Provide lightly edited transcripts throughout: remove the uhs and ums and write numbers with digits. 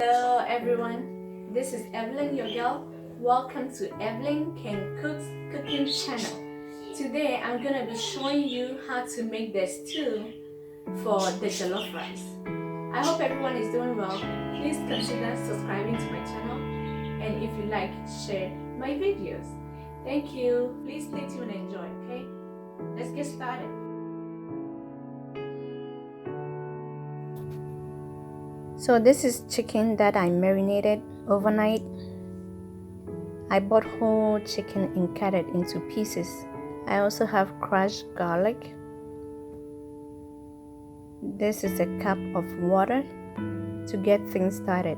Hello everyone, this is Evelyn, your girl. Welcome to Evelyn Can Cook's cooking channel. Today I'm gonna be showing you how to make the stew for the jollof rice. I hope everyone is doing well. Please consider subscribing to my channel, and if you like, share my videos. Thank you. Please stay tuned and enjoy, okay? Let's get started. So this is chicken that I marinated overnight. I bought whole chicken and cut it into pieces. I also have crushed garlic. This is a cup of water to get things started.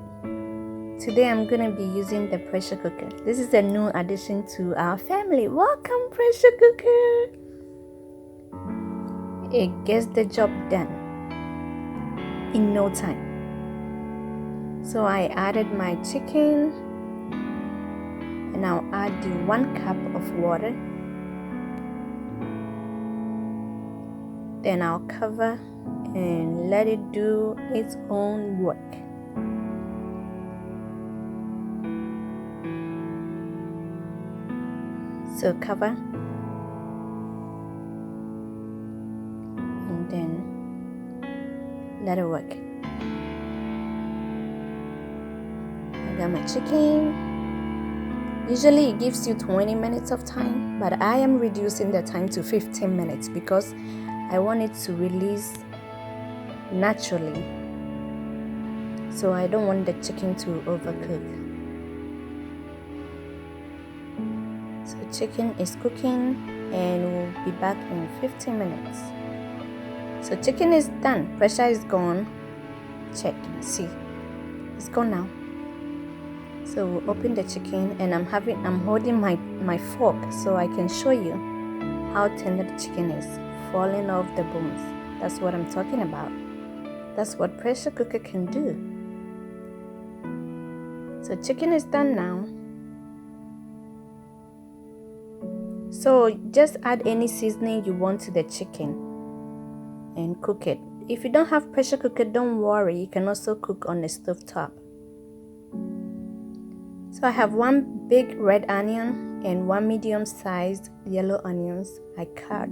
Today I'm going to be using the pressure cooker. This is a new addition to our family. Welcome, pressure cooker! It gets the job done in no time. So I added my chicken and I'll add the 1 cup of water. Then I'll cover and let it do its own work. So cover and then let it work. I got my chicken. Usually it gives you 20 minutes of time, but I am reducing the time to 15 minutes because I want it to release naturally. So I don't want the chicken to overcook. So chicken is cooking and we'll be back in 15 minutes. So chicken is done. Pressure is gone. Check. See. It's gone now. So we'll open the chicken and I'm holding my fork so I can show you how tender the chicken is, falling off the bones. That's what I'm talking about. That's what pressure cooker can do. So chicken is done now. So just add any seasoning you want to the chicken and cook it. If you don't have pressure cooker, don't worry. You can also cook on the stove top. So I have 1 big red onion and 1 medium-sized yellow onions I cut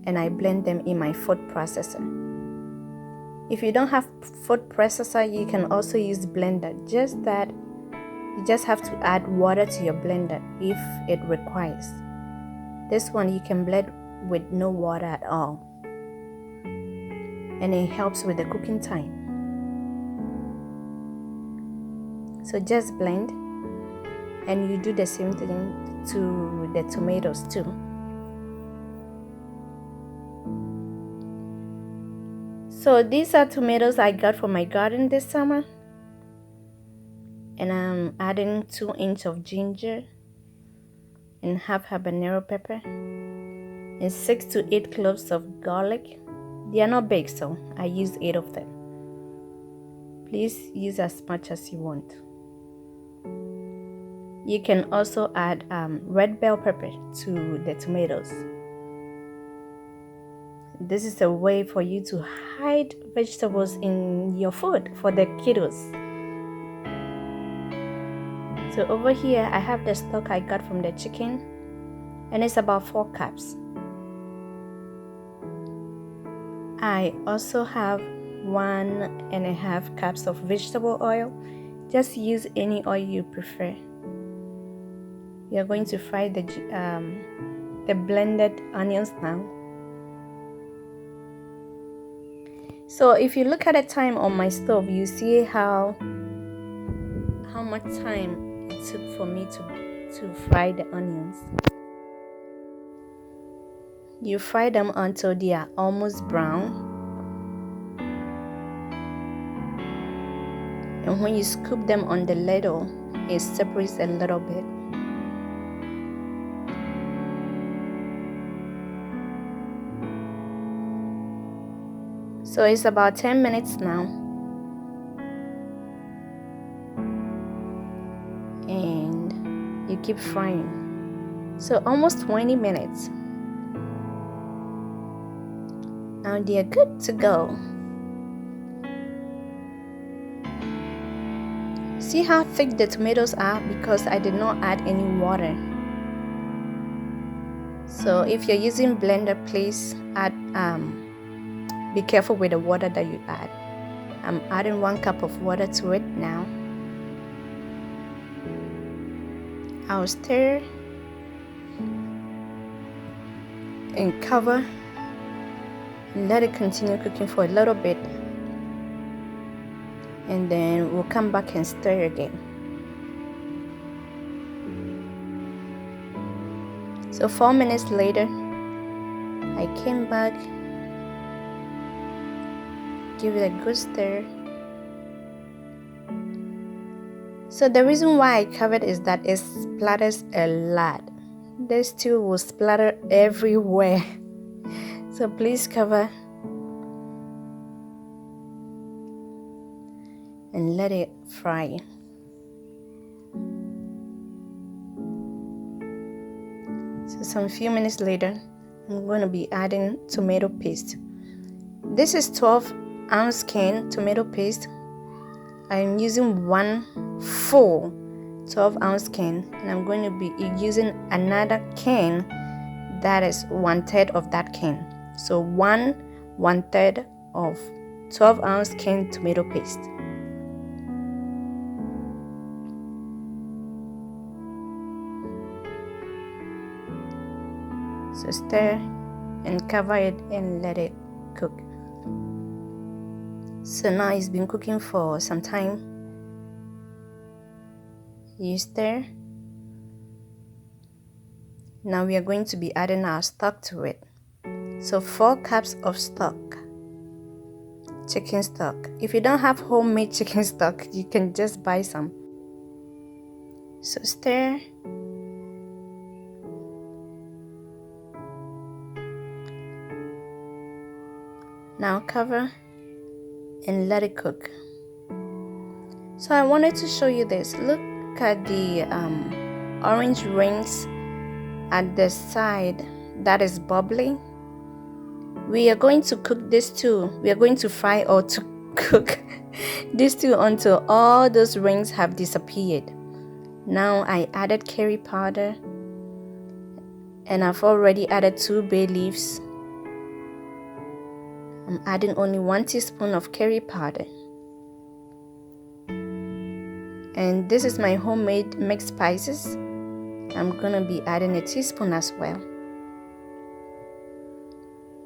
and I blend them in my food processor. If you don't have food processor, you can also use blender. Just that you just have to add water to your blender if it requires. This one you can blend with no water at all, and it helps with the cooking time. So just blend, and you do the same thing to the tomatoes too. So these are tomatoes I got from my garden this summer, and I'm adding 2 inches of ginger and half habanero pepper and 6 to 8 cloves of garlic. They are not big, so I use 8 of them. Please use as much as you want. You can also add red bell pepper to the tomatoes. This is a way for you to hide vegetables in your food for the kiddos. So over here I have the stock I got from the chicken, and it's about 4 cups. I also have 1.5 cups of vegetable oil. Just use any oil you prefer. We are going to fry the blended onions now. So if you look at the time on my stove, you see how much time it took for me to fry the onions. You fry them until they are almost brown, and when you scoop them on the ladle, it separates a little bit. So it's about 10 minutes now, and you keep frying. So almost 20 minutes. Now they are good to go. See how thick the tomatoes are because I did not add any water. So if you're using blender, please add be careful with the water that you add. I'm adding 1 cup of water to it now. I'll stir and cover and let it continue cooking for a little bit, and then we'll come back and stir again. So 4 minutes later, I came back, give it a good stir. So the reason why I covered is that it splatters a lot. The stew will splatter everywhere. So please cover and let it fry. So some few minutes later, I'm going to be adding tomato paste. This is 12-ounce can tomato paste. I'm using 1 full 12-ounce can, and I'm going to be using another can that is 1/3 of that can. So 1/3 of 12-ounce can tomato paste. So stir and cover it and let it cook. So now it's been cooking for some time. You stir. Now we are going to be adding our stock to it. So 4 cups of stock, chicken stock. If you don't have homemade chicken stock, you can just buy some. So stir. Now cover and let it cook. So I wanted to show you this. Look at the orange rings at the side that is bubbly. We are going to cook this too. We are going to fry or to cook this too until all those rings have disappeared. Now I added curry powder, and I've already added 2 bay leaves. I'm adding only 1 teaspoon of curry powder. And this is my homemade mixed spices. I'm gonna be adding a teaspoon as well.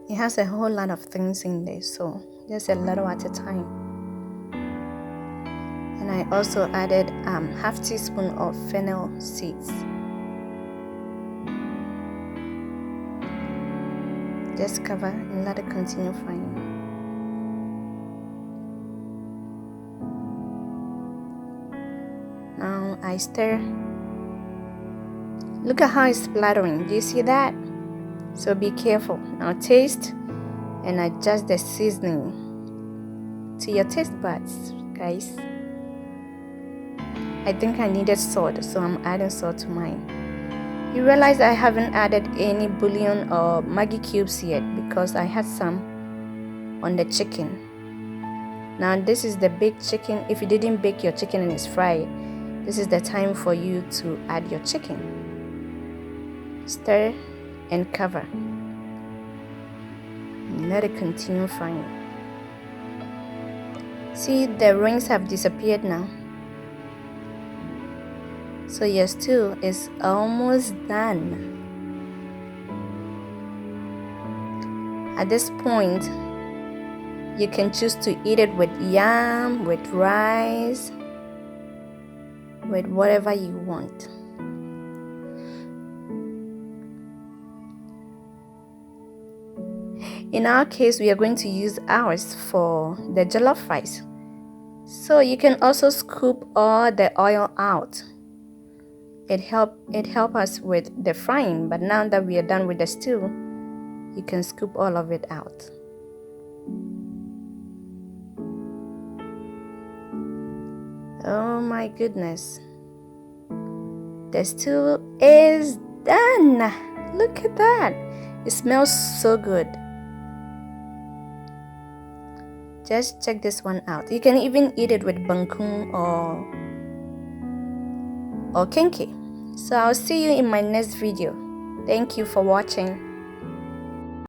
It has a whole lot of things in there, so just a little at a time. And I also added half teaspoon of fennel seeds. Just cover and let it continue frying. Now I stir. Look at how it's splattering. Do you see that? So be careful. Now taste and adjust the seasoning to your taste buds, guys. I think I needed salt, so I'm adding salt to mine. You realize I haven't added any bouillon or Maggi cubes yet because I had some on the chicken. Now this is the baked chicken. If you didn't bake your chicken and it's fried, this is the time for you to add your chicken. Stir and cover. And let it continue frying. See, the rings have disappeared now. So your stew is almost done. At this point, you can choose to eat it with yam, with rice, with whatever you want. In our case, we are going to use ours for the jollof rice. So you can also scoop all the oil out. It help us with the frying, but now that we are done with the stew, you can scoop all of it out. Oh my goodness. The stew is done. Look at that. It smells so good. Just check this one out. You can even eat it with banku or or kenkey. So I'll see you in my next video. Thank you for watching.